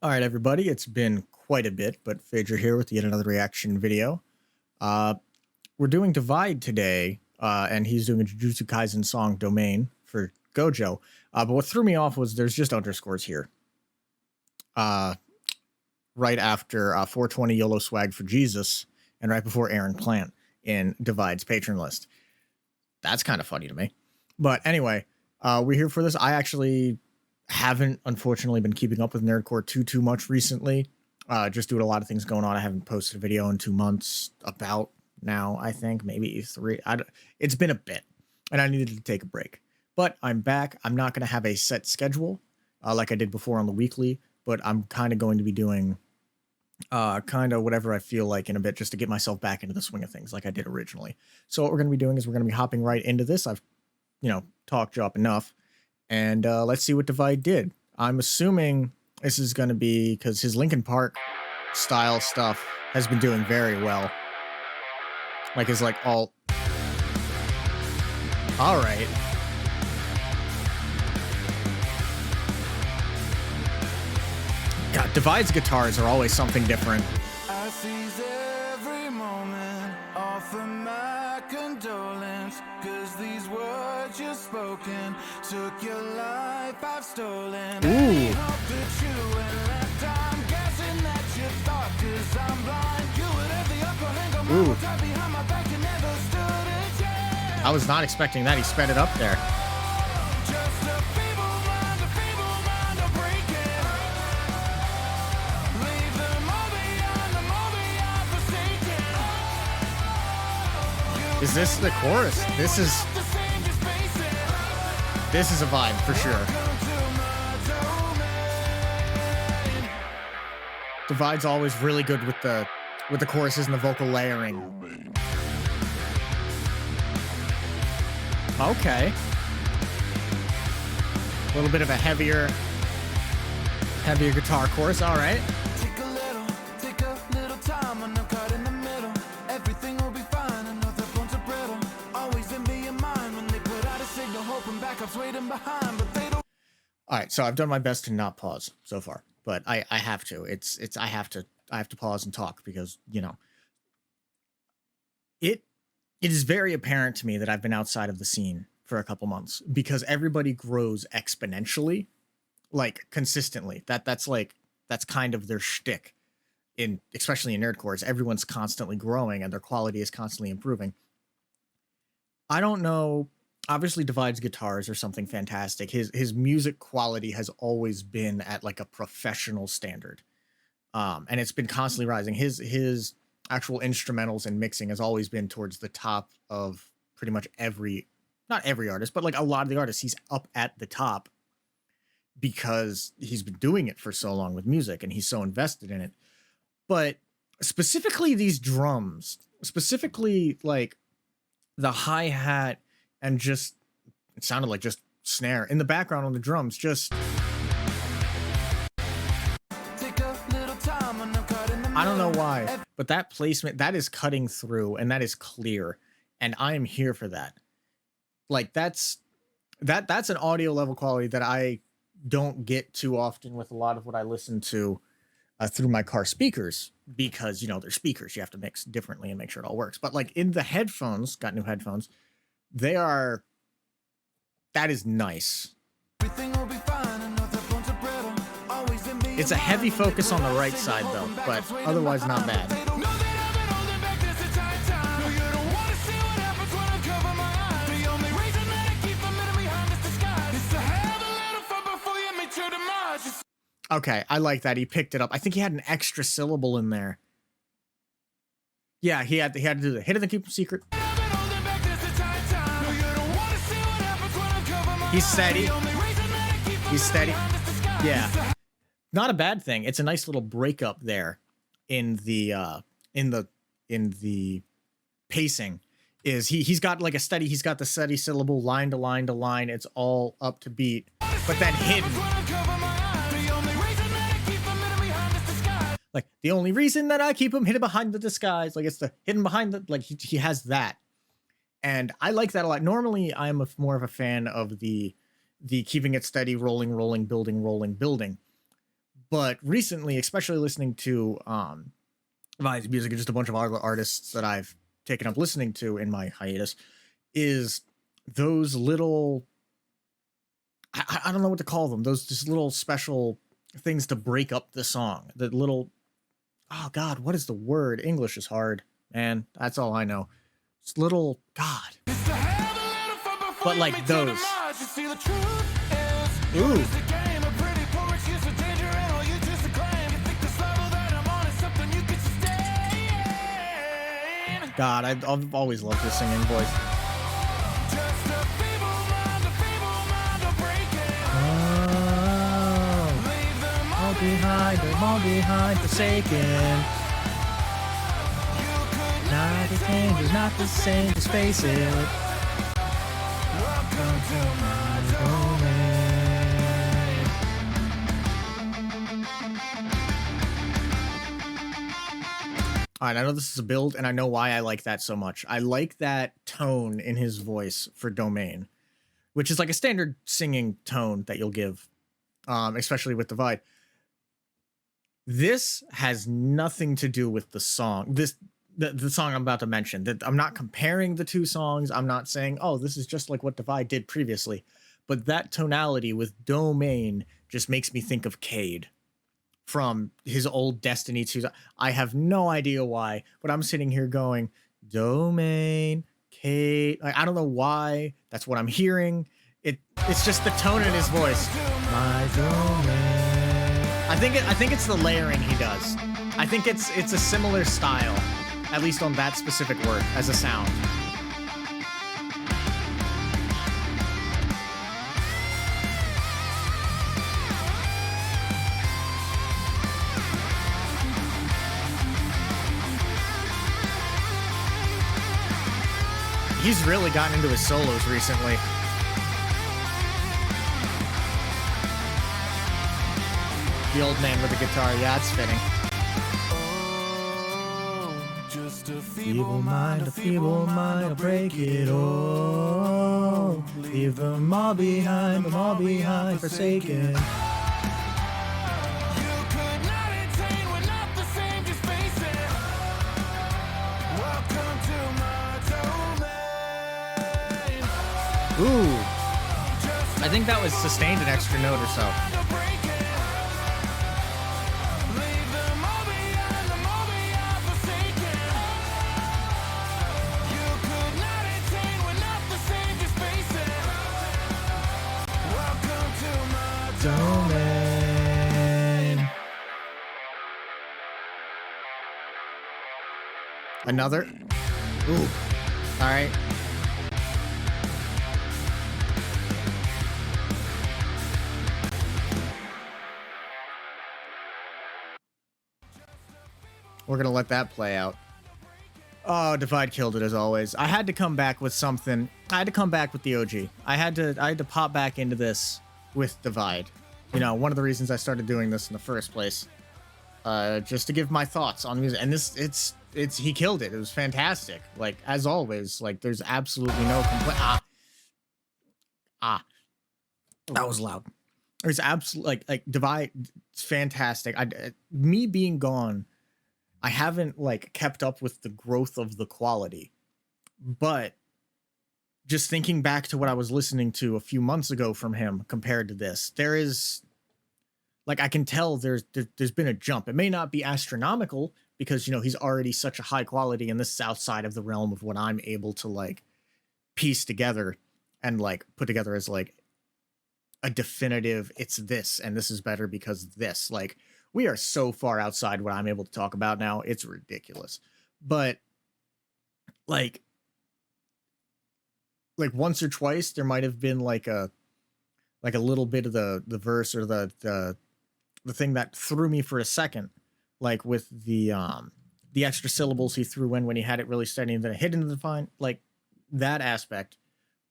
All right, everybody, it's been quite a bit, but Phaedra here with yet another reaction video. Uh, we're doing Divide today, and he's doing a Jujutsu Kaisen song domain for Gojo. But what threw me off was there's just underscores here. Right after 420 YOLO swag for Jesus, and right before Aaron Plant in Divide's patron list. That's kind of funny to me. But anyway, we're here for this. I actually haven't, unfortunately, been keeping up with Nerdcore too much recently. Just due to a lot of things going on. I haven't posted a video in 2 months, about now, I think, maybe 3. It's been a bit, and I needed to take a break. But I'm back. I'm not going to have a set schedule like I did before on the weekly, but I'm kind of going to be doing kind of whatever I feel like in a bit just to get myself back into the swing of things like I did originally. So what we're going to be doing is we're going to be hopping right into this. I've, talked up enough. And let's see what Divide did. I'm assuming this is going to be because his Linkin Park style stuff has been doing very well. Like his all right. God, Divide's guitars are always something different. I seize every moment, offer my condolence, 'cause these words you've spoken took your life, I've stolen. Ooh. Hope that you went left, I'm guessing that you thought, 'cause I'm blind. You would have the upper hand, go my time behind my back, you never stood a chance. I was not expecting that. He sped it up there. Just a feeble mind, a breaking. Leave them all beyond forsaken. Is this the chorus? This is a vibe for sure. Divide's always really good with the choruses and the vocal layering. Okay. A little bit of a heavier guitar chorus. All right. Take a little time when I'm caught in the middle. Everything will be fine. I know the bones are brittle. Always envy your mind when they put out a signal, hoping backup's waiting behind, but they don't. All right, so I've done my best to not pause so far, but I have to. I have to pause and talk because, it is very apparent to me that I've been outside of the scene for a couple months because everybody grows exponentially, like consistently. That's kind of their shtick especially in nerdcores. Everyone's constantly growing and their quality is constantly improving. I don't know. Obviously, Divide's guitars are something fantastic. His music quality has always been at like a professional standard, and it's been constantly rising. His actual instrumentals and mixing has always been towards the top of pretty much not every artist, but like a lot of the artists. He's up at the top because he's been doing it for so long with music and he's so invested in it. But specifically these drums, specifically like the hi-hat and just, it sounded like just snare in the background on the drums, just, I don't know why, but that placement, that is cutting through and that is clear. And I am here for that. Like that's an audio level quality that I don't get too often with a lot of what I listen to through my car speakers because, they're speakers. You have to mix differently and make sure it all works. But like in the headphones, got new headphones. That is nice. It's a heavy focus on the right side though, but otherwise not bad. Okay, I like that. He picked it up. I think he had an extra syllable in there. Yeah, he had to do the hit it and keep it secret. He's steady. Yeah. Not a bad thing. It's a nice little breakup there in the pacing. He's got like he's got the steady syllable line to line to line. It's all up to beat, but then hidden. Like the only reason that I keep him hidden behind the disguise, like it's the hidden behind the, like he has that. And I like that a lot. Normally I'm more of a fan of the keeping it steady, rolling, building. But recently, especially listening to Vi's music and just a bunch of other artists that I've taken up listening to in my hiatus, is those little, I don't know what to call them, those just little special things to break up the song. The little, oh God, what is the word? English is hard, man. That's all I know. It's little, God. But like those. Ooh. God, I've always loved his singing voice. All behind, they're all behind, forsaken. Not the same, it's not the same, just face it. Welcome to my domain. All right, I know this is a build, and I know why I like that so much. I like that tone in his voice for Domain, which is like a standard singing tone that you'll give, especially with Divide. This has nothing to do with the song. The song I'm about to mention. That I'm not comparing the two songs. I'm not saying, oh, this is just like what Divide did previously. But that tonality with Domain just makes me think of Cade from his old Destiny 2. I have no idea why, but I'm sitting here going, Domain, Cade. Like, I don't know why. That's what I'm hearing. It's just the tone in his voice. My domain. I think it's the layering he does. I think it's a similar style, at least on that specific word as a sound. He's really gotten into his solos recently. The old man with the guitar, yeah, it's fitting. Oh, just a Feeble mind, will break it all. Leave them all behind, forsaken. Ooh, I think that was sustained an extra note or so. Domain. Another. Ooh, all right. We're going to let that play out. Oh, Divide killed it as always. I had to come back with something. I had to come back with the OG. I had to pop back into this with Divide. You know, one of the reasons I started doing this in the first place. Just to give my thoughts on music. And this, he killed it. It was fantastic. Like, as always, like, there's absolutely no complaint. That was loud. There's absolutely, like, Divide, it's fantastic. Me being gone, I haven't like kept up with the growth of the quality, but just thinking back to what I was listening to a few months ago from him compared to this, there is like, I can tell there's been a jump. It may not be astronomical because, you know, he's already such a high quality and this is outside of the realm of what I'm able to like piece together and like put together as like a definitive, it's this, and this is better because this, like, we are so far outside what I'm able to talk about now. It's ridiculous. But like once or twice there might have been like a little bit of the verse or the thing that threw me for a second, like with the extra syllables he threw in when he had it really steady and then hidden in the define, like that aspect.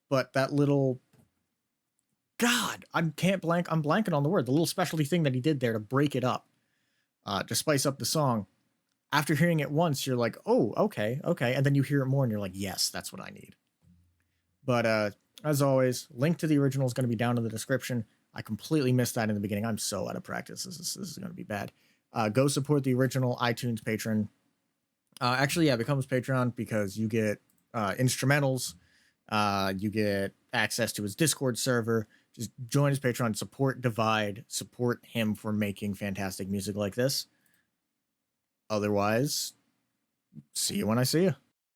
But that little, God, I'm blanking on the word, the little specialty thing that he did there to break it up. To spice up the song. After hearing it once, you're like, oh, okay. And then you hear it more and you're like, yes, that's what I need. But as always, link to the original is going to be down in the description. I completely missed that in the beginning. I'm so out of practice. This is going to be bad. Go support the original iTunes patron. Actually, yeah, becomes Patreon because you get instrumentals. You get access to his Discord server. Just join his Patreon, support Divide, support him for making fantastic music like this. Otherwise, see you when I see you.